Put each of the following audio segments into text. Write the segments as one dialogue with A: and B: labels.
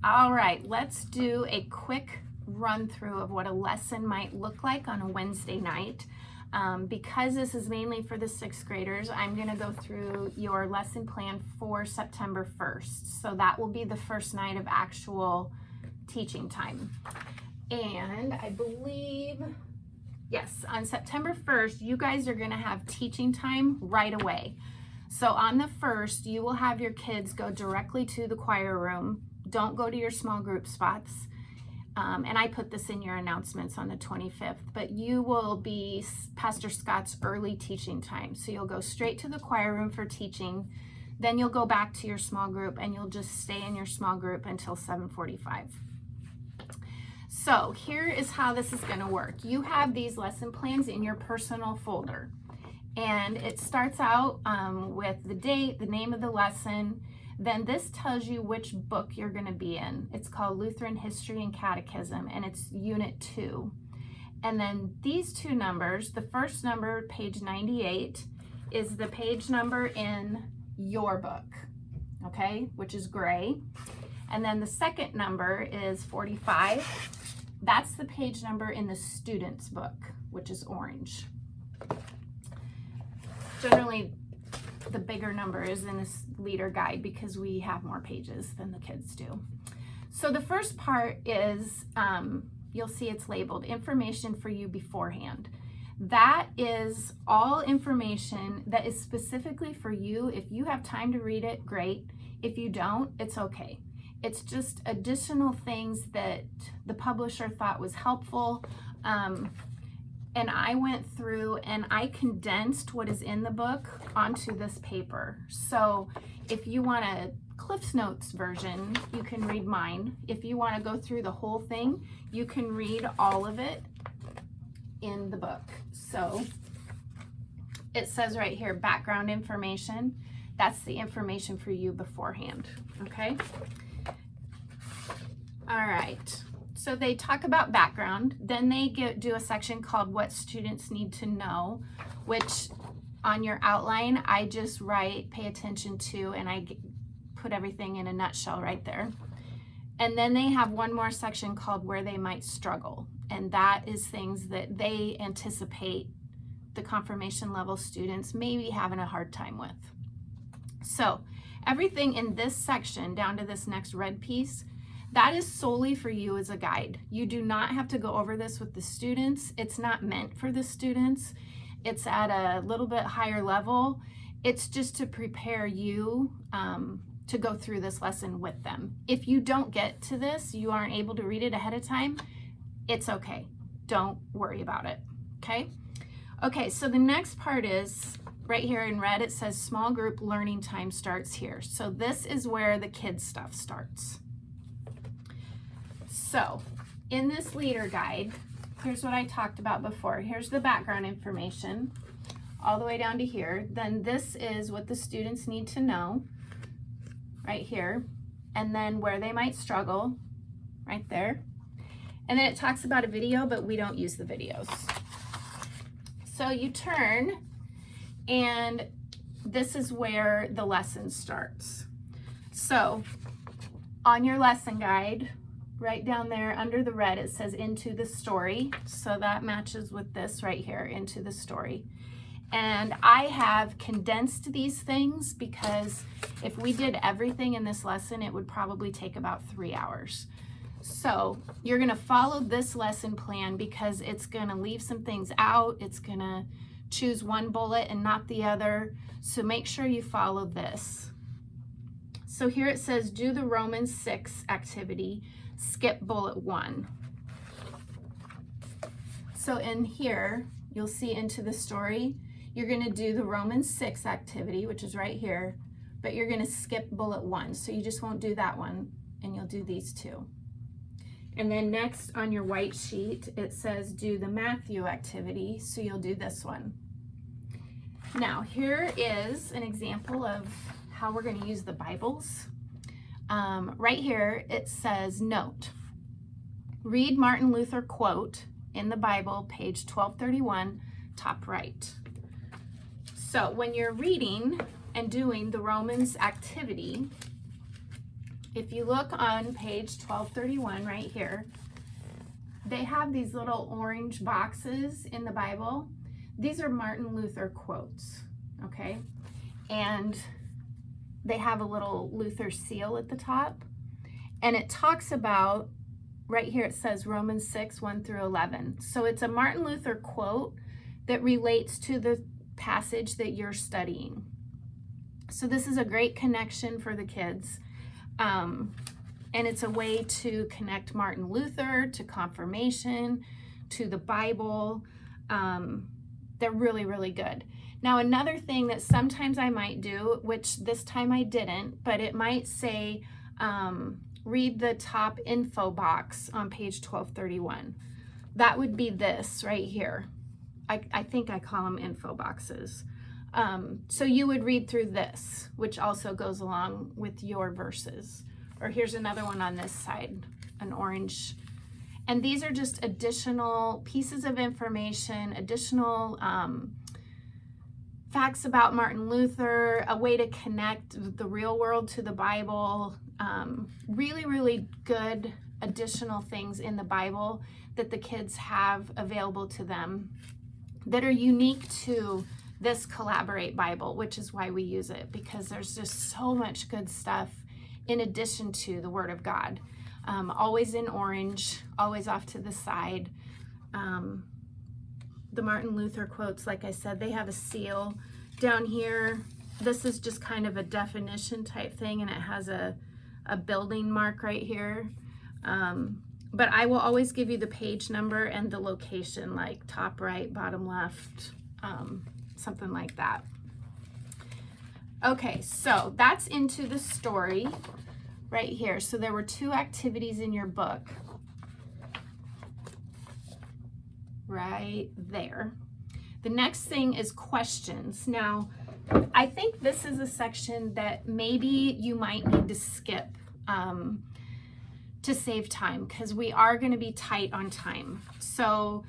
A: All right, let's do a quick run through of what a lesson might look like on a Wednesday night. Because this is mainly for the sixth graders, I'm going to go through your lesson plan for September 1st. So that will be the first night of actual teaching time. And I believe, yes, on September 1st, you guys are going to have teaching time right away. So on the 1st, you will have your kids go directly to the choir room. Don't go to your small group spots. And I put this in your announcements on the 25th, but you will be Pastor Scott's early teaching time. So you'll go straight to the choir room for teaching. Then you'll go back to your small group and you'll just stay in your small group until 7:45. So here is how this is going to work. You have these lesson plans in your personal folder. And it starts out with the date, the name of the lesson. Then this tells you which book you're going to be in. It's called Lutheran History and Catechism, and it's Unit 2. And then these two numbers, the first number, page 98, is the page number in your book, okay, which is gray. And then the second number is 45. That's the page number in the student's book, which is orange. Generally, the bigger number is in this leader guide because we have more pages than the kids do. So the first part is, you'll see it's labeled information for you beforehand. That is all information that is specifically for you. If you have time to read it, great. If you don't, it's okay. It's just additional things that the publisher thought was helpful. And I went through and I condensed what is in the book onto this paper. So if you want a Cliff's Notes version, you can read mine. If you want to go through the whole thing, you can read all of it in the book. So it says right here, background information. That's the information for you beforehand, okay? All right. So they talk about background, then they do a section called what students need to know, which on your outline, I just write pay attention to, and I put everything in a nutshell right there. And then they have one more section called where they might struggle. And that is things that they anticipate the confirmation level students may be having a hard time with. So everything in this section down to this next red piece, that is solely for you as a guide. You do not have to go over this with the students. It's not meant for the students. It's at a little bit higher level. It's just to prepare you to go through this lesson with them. If you don't get to this, you aren't able to read it ahead of time, it's okay. Don't worry about it, okay? Okay, so the next part is right here in red, it says small group learning time starts here. So this is where the kids stuff starts. So in this leader guide, here's what I talked about before. Here's the background information all the way down to here. Then this is what the students need to know right here. And then where they might struggle right there. And then it talks about a video, but we don't use the videos. So you turn and this is where the lesson starts. So on your lesson guide, right down there under the red, it says into the story. So that matches with this right here, into the story. And I have condensed these things because if we did everything in this lesson, it would probably take about 3 hours. So you're gonna follow this lesson plan because it's gonna leave some things out. It's gonna choose one bullet and not the other. So make sure you follow this. So here it says, do the Romans 6 activity. Skip bullet 1. So in here, you'll see into the story, you're going to do the Romans 6 activity, which is right here, but you're going to skip bullet 1. So you just won't do that one, and you'll do these two. And then next on your white sheet, it says do the Matthew activity, so you'll do this one. Now, here is an example of how we're going to use the Bibles. Right here, it says note. Read Martin Luther quote in the Bible, page 1231, top right. So when you're reading and doing the Romans activity, if you look on page 1231 right here, they have these little orange boxes in the Bible. These are Martin Luther quotes, okay? And they have a little Luther seal at the top. And it talks about, right here it says Romans 6, 1 through 11. So it's a Martin Luther quote that relates to the passage that you're studying. So this is a great connection for the kids. And it's a way to connect Martin Luther to confirmation, to the Bible. They're really, really good. Now, another thing that sometimes I might do, which this time I didn't, but it might say, read the top info box on page 1231. That would be this right here. I think I call them info boxes. So you would read through this, which also goes along with your verses. Or here's another one on this side, an orange. And these are just additional pieces of information, additional facts about Martin Luther, a way to connect the real world to the Bible. Really, really good additional things in the Bible that the kids have available to them that are unique to this Collaborate Bible, which is why we use it, because there's just so much good stuff in addition to the Word of God. Always in orange, always off to the side. The Martin Luther quotes, like I said, they have a seal down here. This is just kind of a definition type thing, and it has a building mark right here. But I will always give you the page number and the location, like top right, bottom left, something like that. Okay, so that's into the story right here. So there were 2 activities in your book right there. The next thing is questions. Now, I think this is a section that maybe you might need to skip to save time, because we are going to be tight on time. So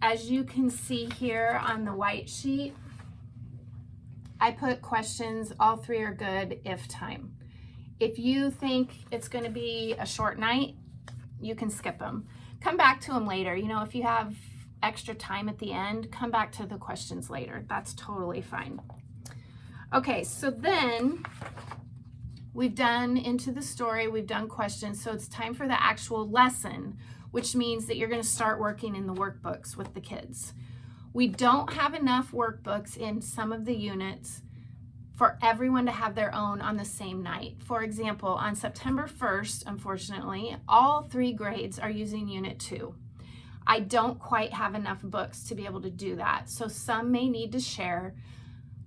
A: as you can see here on the white sheet, I put questions, all 3 are good if time. If you think it's going to be a short night, you can skip them. Come back to them later. You know, if you have extra time at the end, come back to the questions later. That's totally fine. Okay, so then we've done into the story, we've done questions, so it's time for the actual lesson, which means that you're going to start working in the workbooks with the kids. We don't have enough workbooks in some of the units for everyone to have their own on the same night. For example, on September 1st, unfortunately, all 3 grades are using Unit 2. I don't quite have enough books to be able to do that, so some may need to share.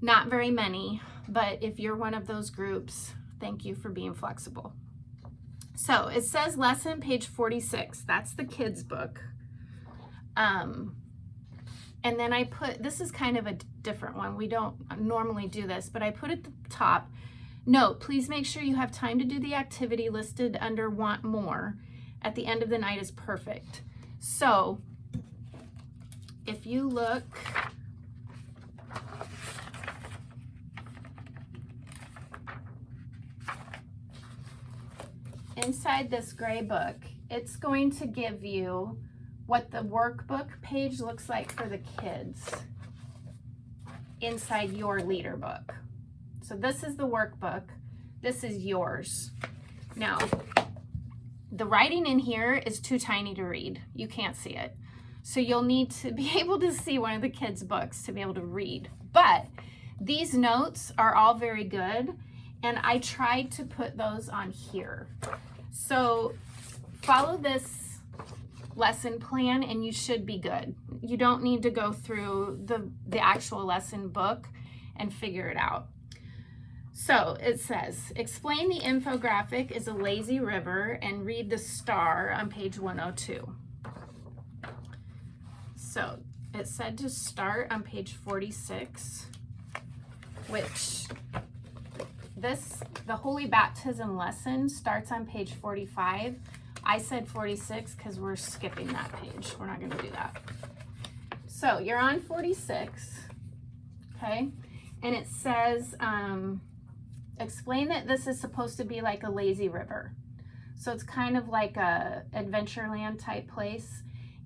A: Not very many, but if you're one of those groups, thank you for being flexible. So it says lesson page 46. That's the kids' book. And then I put, this is kind of a different one. We don't normally do this, but I put at the top, note, please make sure you have time to do the activity listed under want more. At the end of the night is perfect. So if you look, inside this gray book, it's going to give you what the workbook page looks like for the kids inside your leader book. So this is the workbook. This is yours. Now, the writing in here is too tiny to read. You can't see it. So you'll need to be able to see one of the kids' books to be able to read. But these notes are all very good, and I tried to put those on here. So follow this lesson plan and you should be good. You don't need to go through the actual lesson book and figure it out. So it says, explain the infographic is a lazy river and read the star on page 102. So it said to start on page 46, which the Holy Baptism lesson starts on page 45. I said 46 because we're skipping that page. We're not going to do that. So you're on 46, okay? And it says, explain that this is supposed to be like a lazy river. So it's kind of like a Adventureland type place.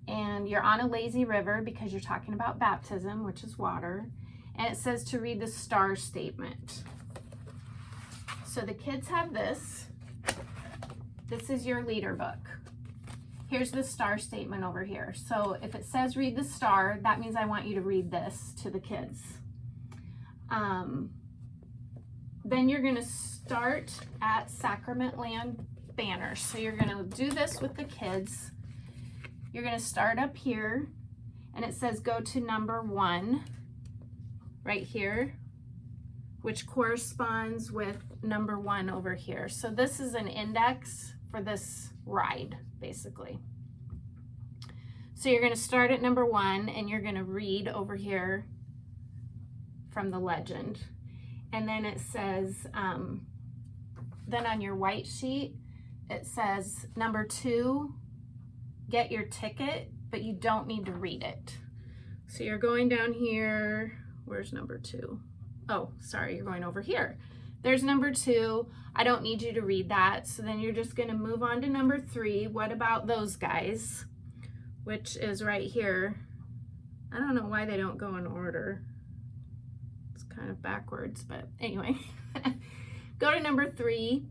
A: And you're on a lazy river because you're talking about baptism, which is water. And it says to read the star statement. So the kids have this. This is your leader book. Here's the star statement over here. So if it says read the star, that means I want you to read this to the kids. Then you're gonna start at Sacrament Land banners. So you're gonna do this with the kids. You're gonna start up here, and it says go to number 1 right here, which corresponds with number 1 over here. So this is an index for this ride, basically. So you're gonna start at number 1, and you're gonna read over here from the legend. And then it says, then on your white sheet, it says number 2, get your ticket, but you don't need to read it. So you're going down here. Where's number 2? Oh, sorry, you're going over here. There's number 2. I don't need you to read that. So then you're just going to move on to number 3. What about those guys? Which is right here. I don't know why they don't go in order. It's kind of backwards, but anyway. Go to number 3.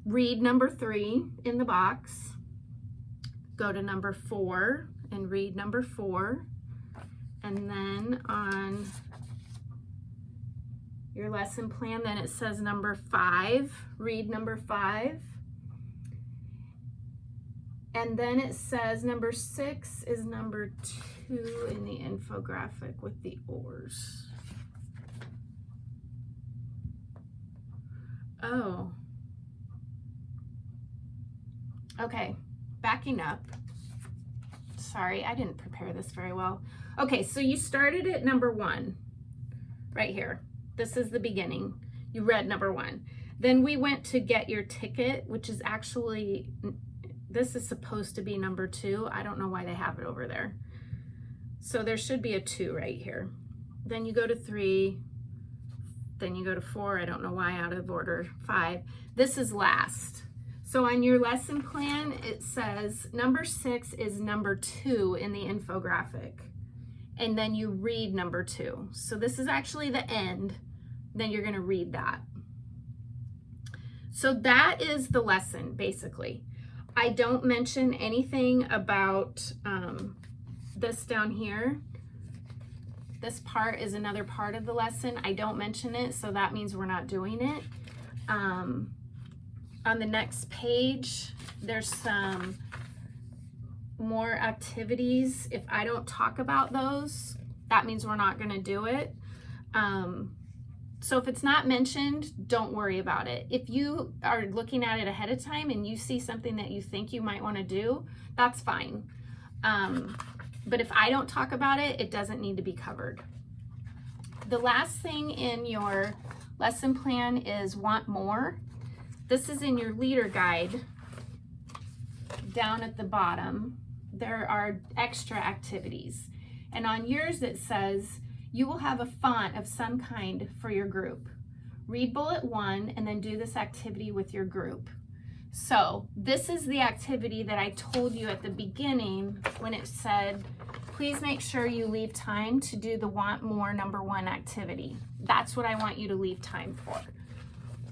A: Read number 3 in the box. Go to number 4 and read number 4. And then on your lesson plan, then it says number 5, read number 5. And then it says number 6 is number 2 in the infographic with the oars. Oh. Okay, backing up. Sorry, I didn't prepare this very well. Okay, so you started at number 1, right here. This is the beginning. You read number 1. Then we went to get your ticket, which is actually, this is supposed to be number 2. I don't know why they have it over there. So there should be a 2 right here. Then you go to 3, then you go to 4. I don't know why out of order. 5. This is last. So on your lesson plan, it says number 6 is number 2 in the infographic. And then you read number 2. So this is actually the end. Then you're going to read that. So that is the lesson, basically. I don't mention anything about this down here. This part is another part of the lesson. I don't mention it, so that means we're not doing it. On the next page, there's some more activities. If I don't talk about those, that means we're not going to do it. So if it's not mentioned, don't worry about it. If you are looking at it ahead of time and you see something that you think you might want to do, that's fine. But if I don't talk about it, it doesn't need to be covered. The last thing in your lesson plan is want more. This is in your leader guide down at the bottom. There are extra activities. And on yours it says, you will have a font of some kind for your group. Read bullet 1 and then do this activity with your group. So this is the activity that I told you at the beginning when it said, please make sure you leave time to do the want more number 1 activity. That's what I want you to leave time for.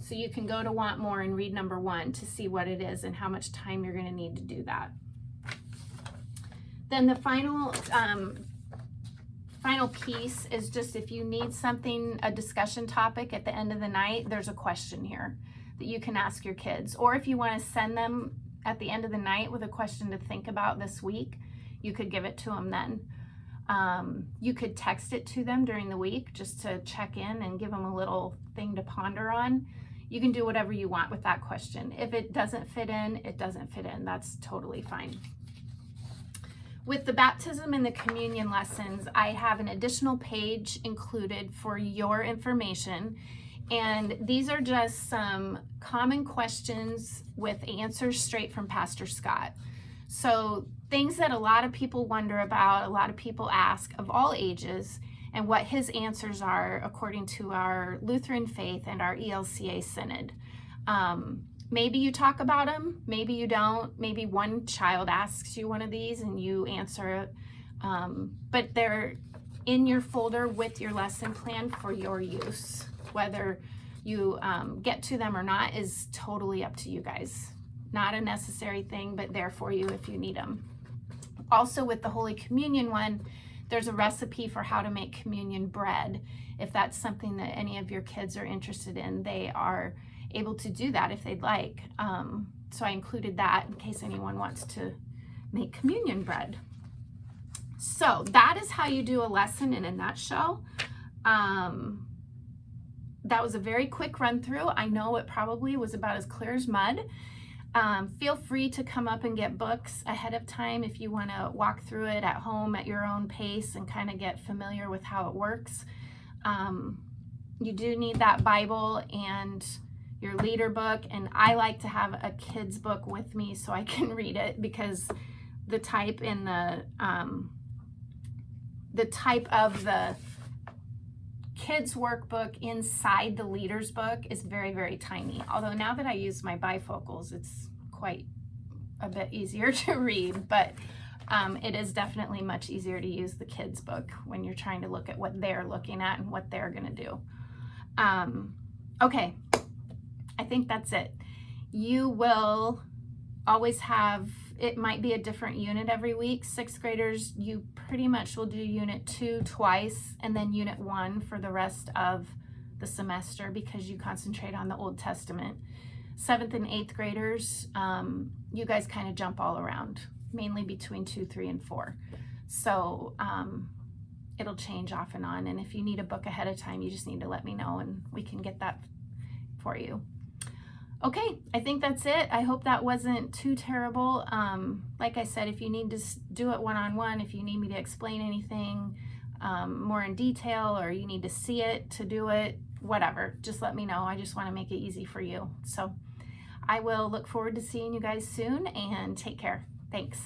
A: So you can go to want more and read number 1 to see what it is and how much time you're going to need to do that. Then the final piece is just if you need something, a discussion topic at the end of the night, there's a question here that you can ask your kids. Or if you want to send them at the end of the night with a question to think about this week, you could give it to them then. You could text it to them during the week just to check in and give them a little thing to ponder on. You can do whatever you want with that question. If it doesn't fit in, it doesn't fit in. That's totally fine. With the baptism and the communion lessons, I have an additional page included for your information. And these are just some common questions with answers straight from Pastor Scott. So things that a lot of people wonder about, a lot of people ask of all ages, and what his answers are according to our Lutheran faith and our ELCA synod. Maybe you talk about them, maybe you don't. Maybe one child asks you one of these and you answer it. But they're in your folder with your lesson plan for your use. Whether you get to them or not is totally up to you guys. Not a necessary thing, but there for you if you need them. Also with the Holy Communion one, there's a recipe for how to make communion bread. If that's something that any of your kids are interested in, they are able to do that if they'd like. So I included that in case anyone wants to make communion bread. So that is how you do a lesson in a nutshell. That was a very quick run through. I know it probably was about as clear as mud. Feel free to come up and get books ahead of time if you want to walk through it at home at your own pace and kind of get familiar with how it works. You do need that Bible and your leader book, and I like to have a kid's book with me so I can read it, because the type in the type of the kids workbook inside the leader's book is very, very tiny. Although now that I use my bifocals, it's quite a bit easier to read, but it is definitely much easier to use the kids book when you're trying to look at what they're looking at and what they're going to do. Okay, I think that's it. You will always have, it might be a different unit every week. Sixth graders, you pretty much will do unit 2 twice and then unit 1 for the rest of the semester because you concentrate on the Old Testament. 7th and 8th graders, you guys kind of jump all around, mainly between 2, 3, and 4. So it'll change off and on. And if you need a book ahead of time, you just need to let me know and we can get that for you. Okay, I think that's it. I hope that wasn't too terrible. Like I said, if you need to do it one-on-one, if you need me to explain anything more in detail, or you need to see it to do it, whatever, just let me know. I just want to make it easy for you. So I will look forward to seeing you guys soon, and take care. Thanks.